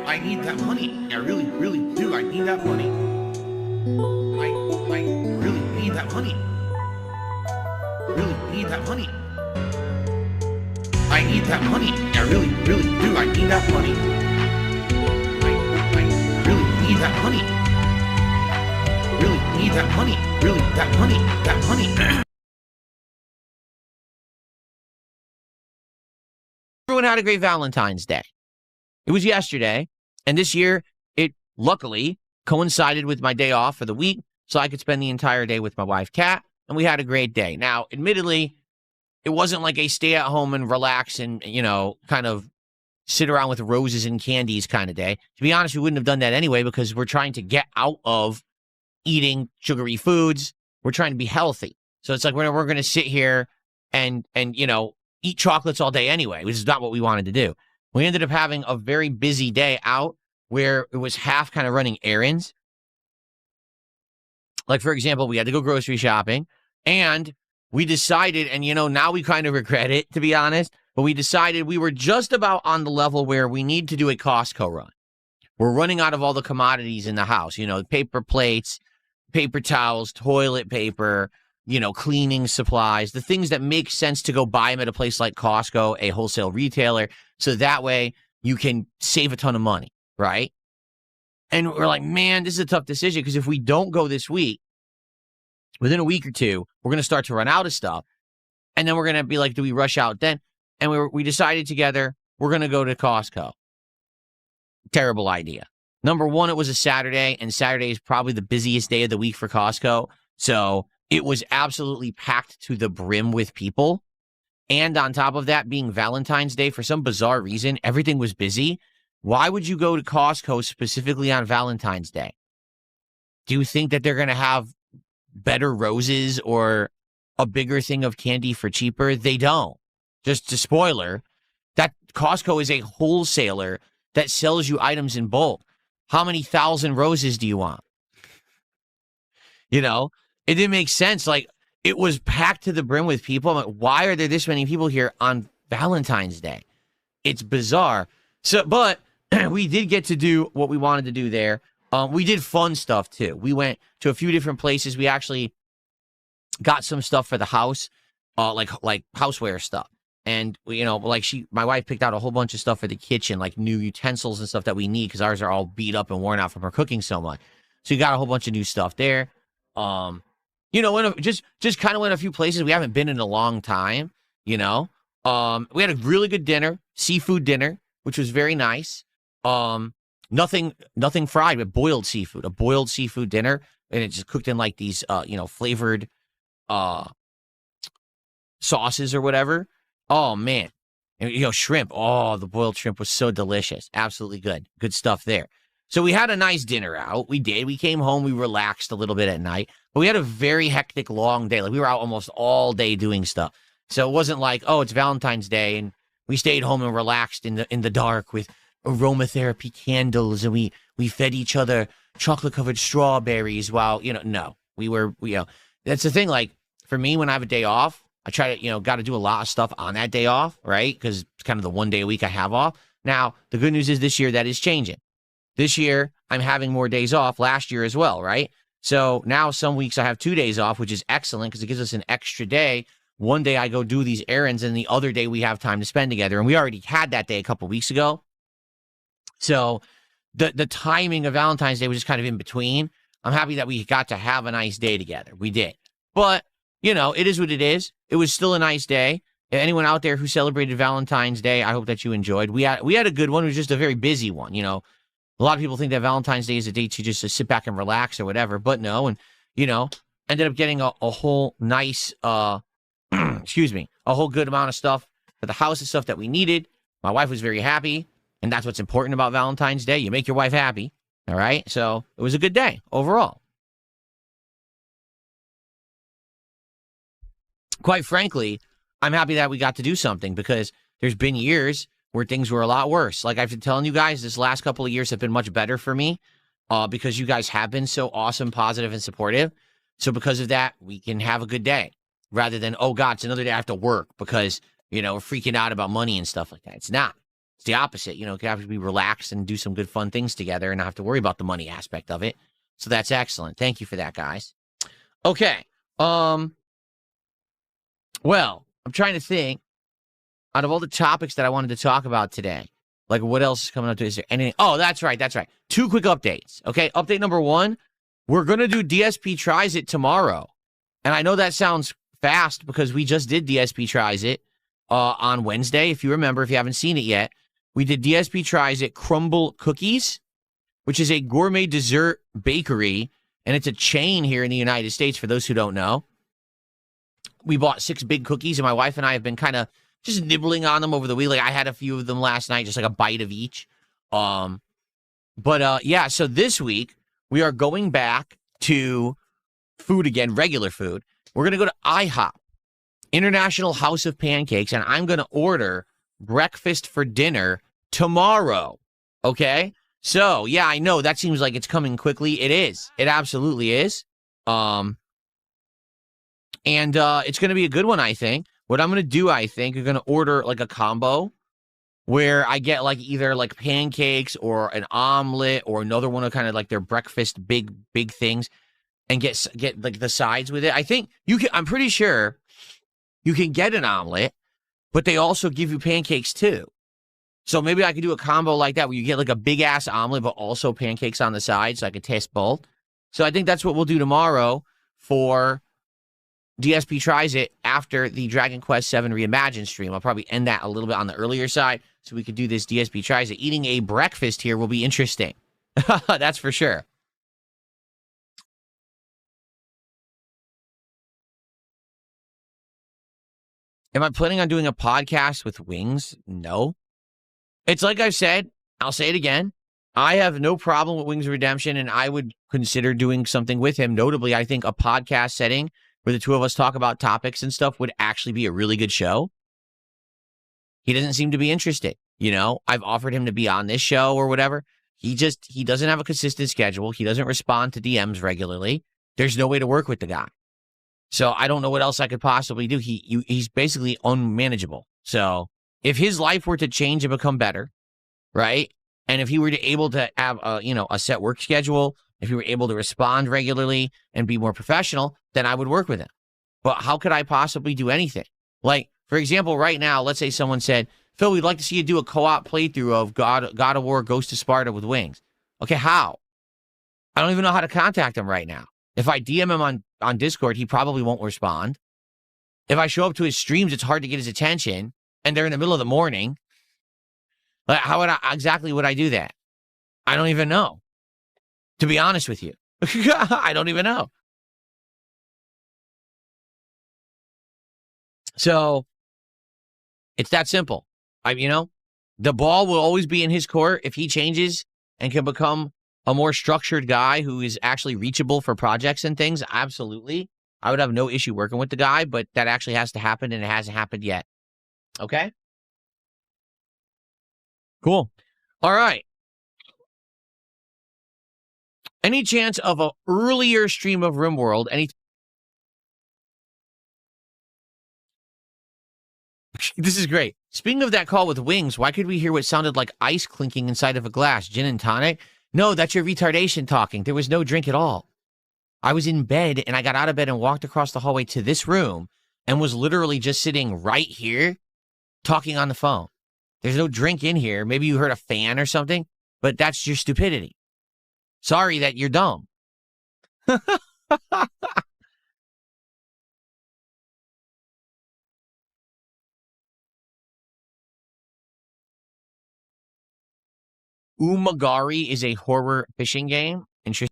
I need that money. I really, really do. I need that money. I really need that money. Really need that money. I need that money. I really, really do. I need that money. I really need that money. Really need that money. Really, that money. That money. Everyone had a great Valentine's Day. It was yesterday, and this year it luckily coincided with my day off for the week, so I could spend the entire day with my wife, Kat, and we had a great day. Now, admittedly, it wasn't like a stay at home and relax and, kind of sit around with roses and candies kind of day. To be honest, we wouldn't have done that anyway because we're trying to get out of eating sugary foods. We're trying to be healthy. So it's like we're going to sit here and eat chocolates all day anyway, which is not what we wanted to do. We ended up having a very busy day out where it was half kind of running errands. Like, for example, we had to go grocery shopping, and we decided, and now we kind of regret it, to be honest, but we decided we were just about on the level where we need to do a Costco run. We're running out of all the commodities in the house, paper plates, paper towels, toilet paper, cleaning supplies, the things that make sense to go buy them at a place like Costco, a wholesale retailer, so that way you can save a ton of money, right? And we're like, man, this is a tough decision because if we don't go this week, within a week or two, we're going to start to run out of stuff. And then we're going to be like, do we rush out then? And we decided together, we're going to go to Costco. Terrible idea. Number one, it was a Saturday, and Saturday is probably the busiest day of the week for Costco. So it was absolutely packed to the brim with people. And on top of that, being Valentine's Day, for some bizarre reason, everything was busy. Why would you go to Costco specifically on Valentine's Day? Do you think that they're going to have better roses or a bigger thing of candy for cheaper? They don't. Just a spoiler, that Costco is a wholesaler that sells you items in bulk. How many thousand roses do you want? It didn't make sense. Like, it was packed to the brim with people. I'm like, why are there this many people here on Valentine's Day? It's bizarre. So, but we did get to do what we wanted to do there. We did fun stuff too. We went to a few different places. We actually got some stuff for the house, like houseware stuff. And my wife picked out a whole bunch of stuff for the kitchen, like new utensils and stuff that we need because ours are all beat up and worn out from her cooking so much. So we got a whole bunch of new stuff there. Just kind of went a few places we haven't been in a long time. We had a really good dinner, seafood dinner, which was very nice. Nothing fried, but boiled seafood, a boiled seafood dinner. And it's just cooked in like these, flavored, sauces or whatever. Oh man. And, shrimp. Oh, the boiled shrimp was so delicious. Absolutely good. Good stuff there. So we had a nice dinner out. We did. We came home. We relaxed a little bit at night. But we had a very hectic, long day. Like, we were out almost all day doing stuff. So it wasn't like, oh, it's Valentine's Day, and we stayed home and relaxed in the dark with aromatherapy candles, and we fed each other chocolate-covered strawberries while, no. That's the thing. Like, for me, when I have a day off, I try to, got to do a lot of stuff on that day off, right? Because it's kind of the one day a week I have off. Now, the good news is this year that is changing. This year, I'm having more days off. Last year as well, right? So now some weeks I have 2 days off, which is excellent because it gives us an extra day. One day I go do these errands, and the other day we have time to spend together. And we already had that day a couple weeks ago. So the timing of Valentine's Day was just kind of in between. I'm happy that we got to have a nice day together. We did. But, it is what it is. It was still a nice day. Anyone out there who celebrated Valentine's Day, I hope that you enjoyed. We had a good one. It was just a very busy one, A lot of people think that Valentine's Day is a day to just sit back and relax or whatever, but no. And, ended up getting a whole nice, a whole good amount of stuff for the house and stuff that we needed. My wife was very happy, and that's what's important about Valentine's Day. You make your wife happy, all right? So it was a good day overall. Quite frankly, I'm happy that we got to do something because there's been years where things were a lot worse. Like I've been telling you guys, this last couple of years have been much better for me because you guys have been so awesome, positive, and supportive. So because of that, we can have a good day rather than, oh God, it's another day I have to work because, we're freaking out about money and stuff like that. It's not. It's the opposite. You can have to be relaxed and do some good, fun things together and not have to worry about the money aspect of it. So that's excellent. Thank you for that, guys. Okay. Well, I'm trying to think out of all the topics that I wanted to talk about today, like what else is coming up? Is there anything? Oh, that's right. 2 quick updates. Okay. Update number 1, we're going to do DSP Tries It tomorrow. And I know that sounds fast because we just did DSP Tries It on Wednesday. If you remember, if you haven't seen it yet, we did DSP Tries It Crumble Cookies, which is a gourmet dessert bakery. And it's a chain here in the United States, for those who don't know. We bought 6 big cookies, and my wife and I have been kind of just nibbling on them over the week. Like, I had a few of them last night, just like a bite of each. Yeah, so this week, we are going back to food again, regular food. We're going to go to IHOP, International House of Pancakes, and I'm going to order breakfast for dinner tomorrow, okay? So, yeah, I know that seems like it's coming quickly. It is. It absolutely is. And it's going to be a good one, I think. What I'm going to do, I think, is going to order like a combo where I get like either like pancakes or an omelet or another one of kind of like their breakfast big things, and get like the sides with it. I think I'm pretty sure you can get an omelet, but they also give you pancakes too. So maybe I could do a combo like that where you get like a big ass omelet, but also pancakes on the side, so I could taste both. So I think that's what we'll do tomorrow for DSP Tries It after the Dragon Quest VII Reimagined stream. I'll probably end that a little bit on the earlier side so we could do this DSP Tries It. Eating a breakfast here will be interesting. That's for sure. Am I planning on doing a podcast with Wings? No. It's like I've said, I'll say it again. I have no problem with Wings of Redemption, and I would consider doing something with him. Notably, I think a podcast setting where the two of us talk about topics and stuff would actually be a really good show. He doesn't seem to be interested. I've offered him to be on this show or whatever. He doesn't have a consistent schedule. He doesn't respond to DMs regularly. There's no way to work with the guy. So I don't know what else I could possibly do. He's basically unmanageable. So if his life were to change and become better, right? And if he were able to have a set work schedule, if he were able to respond regularly and be more professional, then I would work with him. But how could I possibly do anything? Like, for example, right now, let's say someone said, Phil, we'd like to see you do a co-op playthrough of God of War Ghost of Sparta with Wings. Okay, how? I don't even know how to contact him right now. If I DM him on Discord, he probably won't respond. If I show up to his streams, it's hard to get his attention, and they're in the middle of the morning. Like, how would I do that? I don't even know. To be honest with you. I don't even know. So, it's that simple. The ball will always be in his court. If he changes and can become a more structured guy who is actually reachable for projects and things, absolutely. I would have no issue working with the guy, but that actually has to happen, and it hasn't happened yet. Okay? Cool. All right. Any chance of an earlier stream of RimWorld? This is great. Speaking of that call with Wings, why could we hear what sounded like ice clinking inside of a glass? Gin and tonic? No, that's your retardation talking. There was no drink at all. I was in bed, and I got out of bed and walked across the hallway to this room and was literally just sitting right here talking on the phone. There's no drink in here. Maybe you heard a fan or something, but that's your stupidity. Sorry that you're dumb. Umagari is a horror fishing game. Interesting.